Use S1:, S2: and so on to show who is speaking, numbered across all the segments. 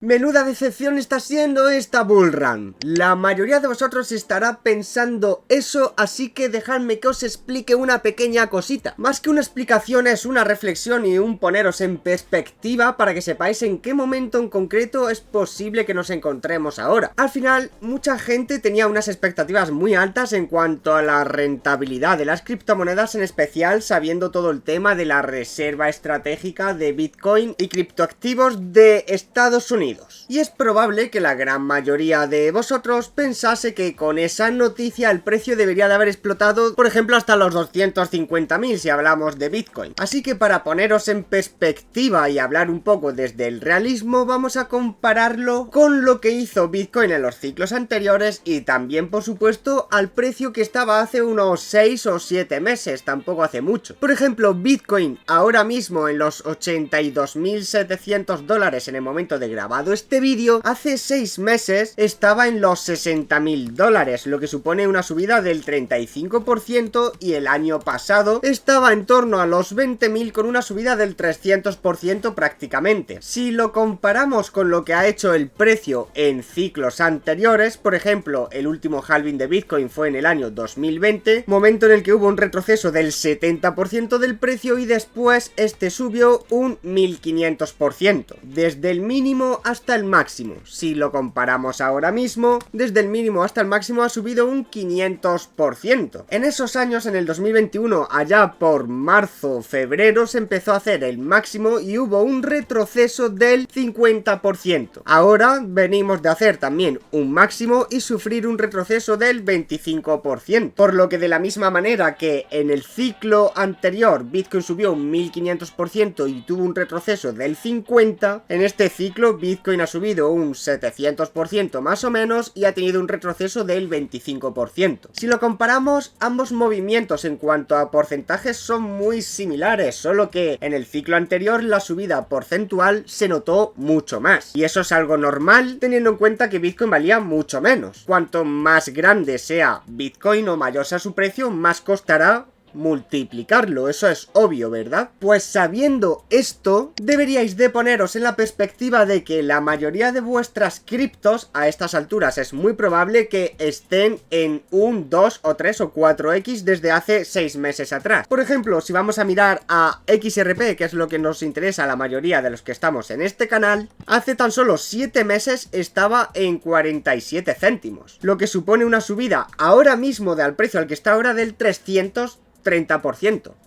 S1: Menuda decepción está siendo esta bullrun. La mayoría de vosotros estará pensando eso, así que dejadme que os explique una pequeña cosita. Más que una explicación es una reflexión y un poneros en perspectiva para que sepáis en qué momento en concreto es posible que nos encontremos ahora. Al final, mucha gente tenía unas expectativas muy altas en cuanto a la rentabilidad de las criptomonedas, en especial sabiendo todo el tema de la reserva estratégica de Bitcoin y criptoactivos de Estados Unidos. Y es probable que la gran mayoría de vosotros pensase que con esa noticia el precio debería de haber explotado, por ejemplo, hasta los 250.000 si hablamos de Bitcoin. Así que para poneros en perspectiva y hablar un poco desde el realismo, vamos a compararlo con lo que hizo Bitcoin en los ciclos anteriores y también, por supuesto, al precio que estaba hace unos 6 o 7 meses, tampoco hace mucho. Por ejemplo, Bitcoin ahora mismo en los $82.700 en el momento de grabar este vídeo, hace 6 meses estaba en los $60.000, lo que supone una subida del 35%, y el año pasado estaba en torno a los 20.000 con una subida del 300% prácticamente. Si lo comparamos con lo que ha hecho el precio en ciclos anteriores, por ejemplo, el último halving de Bitcoin fue en el año 2020, momento en el que hubo un retroceso del 70% del precio y después este subió un 1500%, desde el mínimo hasta el máximo. Si lo comparamos ahora mismo, desde el mínimo hasta el máximo ha subido un 500%. En esos años, en el 2021, allá por marzo, febrero, se empezó a hacer el máximo y hubo un retroceso del 50%. Ahora venimos de hacer también un máximo y sufrir un retroceso del 25%. Por lo que de la misma manera que en el ciclo anterior Bitcoin subió un 1500% y tuvo un retroceso del 50%, en este ciclo Bitcoin ha subido un 700% más o menos y ha tenido un retroceso del 25%. Si lo comparamos, ambos movimientos en cuanto a porcentajes son muy similares, solo que en el ciclo anterior la subida porcentual se notó mucho más. Y eso es algo normal teniendo en cuenta que Bitcoin valía mucho menos. Cuanto más grande sea Bitcoin o mayor sea su precio, más costará multiplicarlo, eso es obvio, ¿verdad? Pues sabiendo esto, deberíais de poneros en la perspectiva de que la mayoría de vuestras criptos a estas alturas es muy probable que estén en un 2 o 3 o 4x desde hace 6 meses atrás. Por ejemplo, si vamos a mirar a XRP, que es lo que nos interesa a la mayoría de los que estamos en este canal, hace tan solo 7 meses estaba en 47 céntimos, lo que supone una subida ahora mismo al precio al que está ahora del 330%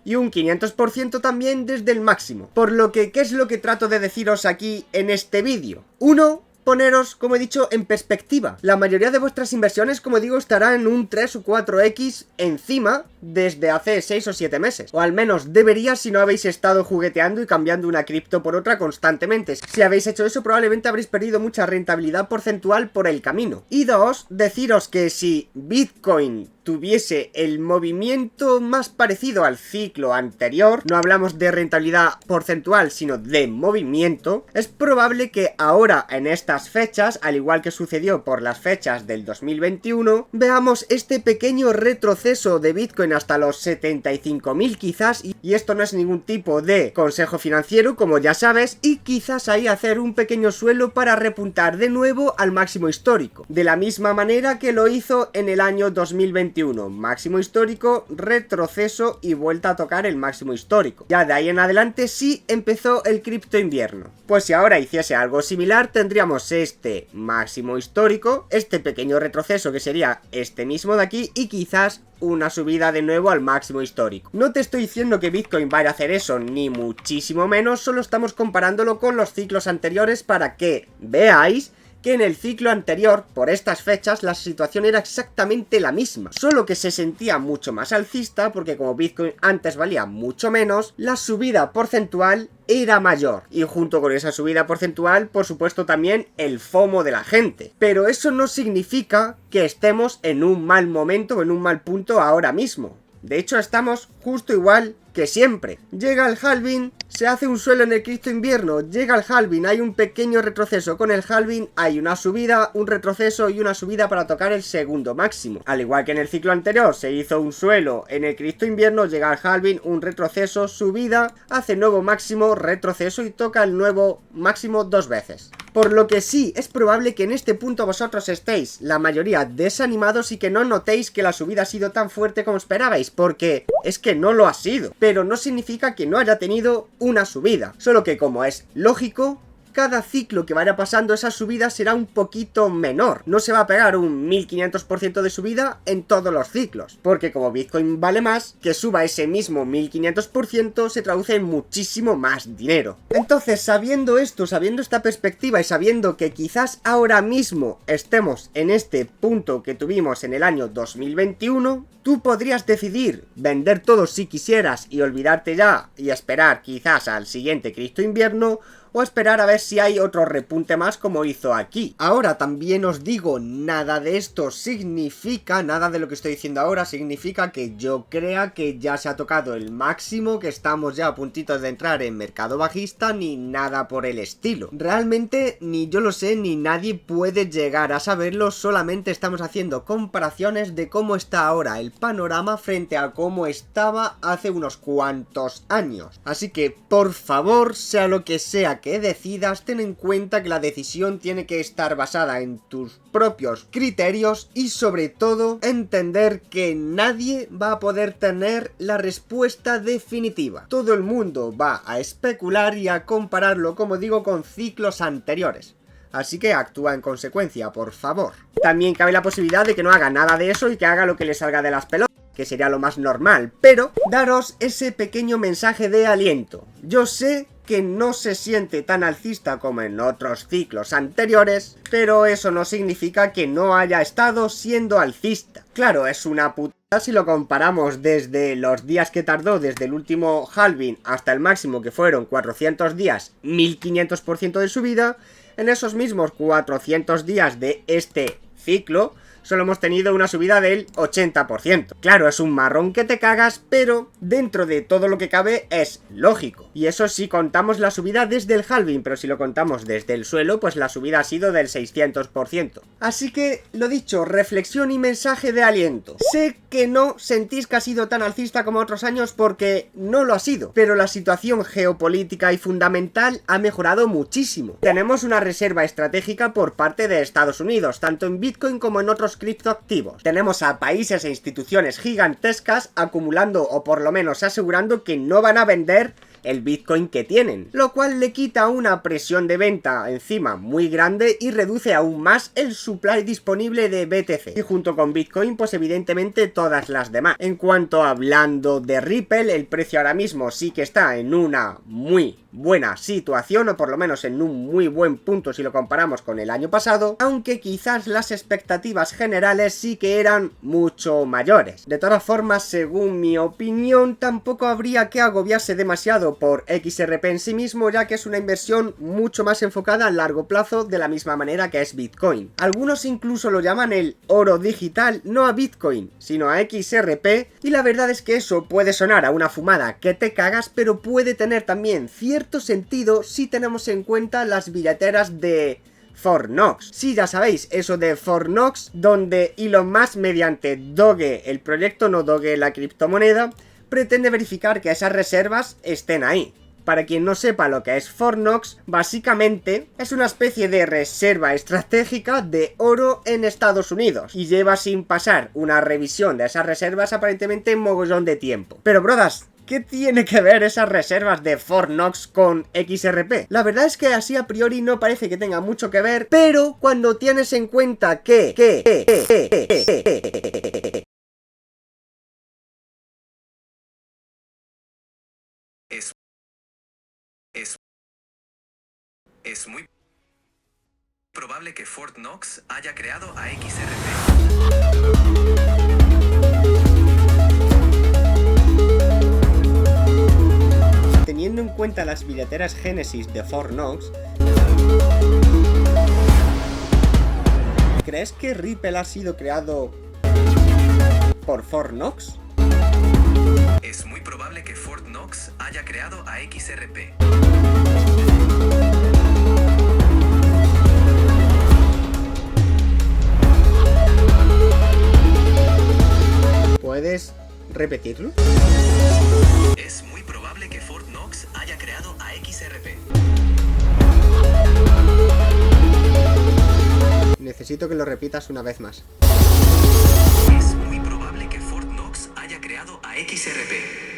S1: y un 500% también desde el máximo. Por lo que, ¿qué es lo que trato de deciros aquí en este vídeo? Uno, poneros, como he dicho, en perspectiva. La mayoría de vuestras inversiones, como digo, estará en un 3 o 4x encima desde hace 6 o 7 meses. O al menos debería si no habéis estado jugueteando y cambiando una cripto por otra constantemente. Si habéis hecho eso, probablemente habréis perdido mucha rentabilidad porcentual por el camino. Y dos, deciros que si Bitcoin tuviese el movimiento más parecido al ciclo anterior, no hablamos de rentabilidad porcentual sino de movimiento, es probable que ahora en estas fechas, al igual que sucedió por las fechas del 2021, veamos este pequeño retroceso de Bitcoin hasta los 75.000 quizás, y esto no es ningún tipo de consejo financiero, como ya sabes, y quizás ahí hacer un pequeño suelo para repuntar de nuevo al máximo histórico, de la misma manera que lo hizo en el año 2021. Máximo histórico, retroceso y vuelta a tocar el máximo histórico. Ya de ahí en adelante sí empezó el cripto invierno. Pues si ahora hiciese algo similar, tendríamos este máximo histórico, este pequeño retroceso que sería este mismo de aquí y quizás una subida de nuevo al máximo histórico. No te estoy diciendo que Bitcoin vaya a hacer eso, ni muchísimo menos, solo estamos comparándolo con los ciclos anteriores para que veáis que en el ciclo anterior, por estas fechas, la situación era exactamente la misma, solo que se sentía mucho más alcista porque como Bitcoin antes valía mucho menos, la subida porcentual era mayor, y junto con esa subida porcentual, por supuesto también el FOMO de la gente. Pero eso no significa que estemos en un mal momento o en un mal punto ahora mismo. De hecho, estamos justo igual que siempre. Llega el halving, se hace un suelo en el cripto invierno, llega el halving, hay un pequeño retroceso con el halving, hay una subida, un retroceso y una subida para tocar el segundo máximo. Al igual que en el ciclo anterior, se hizo un suelo en el cripto invierno, llega el halving, un retroceso, subida, hace nuevo máximo, retroceso y toca el nuevo máximo 2 veces. Por lo que sí, es probable que en este punto vosotros estéis, la mayoría, desanimados y que no notéis que la subida ha sido tan fuerte como esperabais, porque es que no lo ha sido. Pero no significa que no haya tenido una subida, solo que como es lógico, cada ciclo que vaya pasando esa subida será un poquito menor. No se va a pegar un 1500% de subida en todos los ciclos, porque como Bitcoin vale más, que suba ese mismo 1500% se traduce en muchísimo más dinero. Entonces, sabiendo esto, sabiendo esta perspectiva y sabiendo que quizás ahora mismo estemos en este punto que tuvimos en el año 2021, tú podrías decidir vender todo si quisieras y olvidarte ya y esperar quizás al siguiente cripto invierno, o esperar a ver si hay otro repunte más como hizo aquí. Ahora también os digo, nada de esto significa, nada de lo que estoy diciendo ahora significa que yo crea que ya se ha tocado el máximo, que estamos ya a puntitos de entrar en mercado bajista, ni nada por el estilo. Realmente ni yo lo sé, ni nadie puede llegar a saberlo, solamente estamos haciendo comparaciones de cómo está ahora el panorama frente a cómo estaba hace unos cuantos años. Así que, por favor, sea lo que sea que decidas, ten en cuenta que la decisión tiene que estar basada en tus propios criterios y sobre todo entender que nadie va a poder tener la respuesta definitiva. Todo el mundo va a especular y a compararlo, como digo, con ciclos anteriores. Así que actúa en consecuencia, por favor. También cabe la posibilidad de que no haga nada de eso y que haga lo que le salga de las pelotas, que sería lo más normal, pero daros ese pequeño mensaje de aliento. Yo sé que no se siente tan alcista como en otros ciclos anteriores, pero eso no significa que no haya estado siendo alcista. Claro, es una putada si lo comparamos desde los días que tardó, desde el último halving hasta el máximo que fueron 400 días, 1500% de subida. En esos mismos 400 días de este ciclo solo hemos tenido una subida del 80%. Claro, es un marrón que te cagas, pero dentro de todo lo que cabe es lógico. Y eso si contamos la subida desde el halving, pero si lo contamos desde el suelo, pues la subida ha sido del 600%. Así que, lo dicho, reflexión y mensaje de aliento. Sé que no sentís que ha sido tan alcista como otros años porque no lo ha sido, pero la situación geopolítica y fundamental ha mejorado muchísimo. Tenemos una reserva estratégica por parte de Estados Unidos, tanto en Bitcoin como en otros criptoactivos. Tenemos a países e instituciones gigantescas acumulando o por lo menos asegurando que no van a vender el Bitcoin que tienen, lo cual le quita una presión de venta encima muy grande y reduce aún más el supply disponible de BTC, y junto con Bitcoin pues evidentemente todas las demás. En cuanto hablando de Ripple, el precio ahora mismo sí que está en una muy buena situación, o por lo menos en un muy buen punto si lo comparamos con el año pasado, aunque quizás las expectativas generales sí que eran mucho mayores. De todas formas, según mi opinión, tampoco habría que agobiarse demasiado por XRP en sí mismo, ya que es una inversión mucho más enfocada a largo plazo, de la misma manera que es Bitcoin. Algunos incluso lo llaman el oro digital, no a Bitcoin, sino a XRP, y la verdad es que eso puede sonar a una fumada que te cagas, pero puede tener también cierto sentido si tenemos en cuenta las billeteras de Fornox. Sí, ya sabéis, eso de Fornox, donde Elon Musk mediante Doge, el proyecto, no Doge la criptomoneda, pretende verificar que esas reservas estén ahí. Para quien no sepa lo que es Fornox, básicamente es una especie de reserva estratégica de oro en Estados Unidos y lleva sin pasar una revisión de esas reservas aparentemente un mogollón de tiempo. Pero brodas, ¿qué tiene que ver esas reservas de Fornox con XRP? La verdad es que así a priori no parece que tenga mucho que ver, pero cuando tienes en cuenta que
S2: Es muy probable que Fort Knox haya creado a XRP.
S1: Teniendo en cuenta las billeteras Genesis de Fornox, ¿crees que Ripple ha sido creado por Fornox?
S2: Es muy probable que Fort Knox haya creado a XRP.
S1: ¿Puedes repetirlo?
S2: Es muy probable que Fort Knox haya creado a XRP.
S1: Necesito que lo repitas una vez más.
S2: Es muy probable que Fort Knox haya creado a XRP.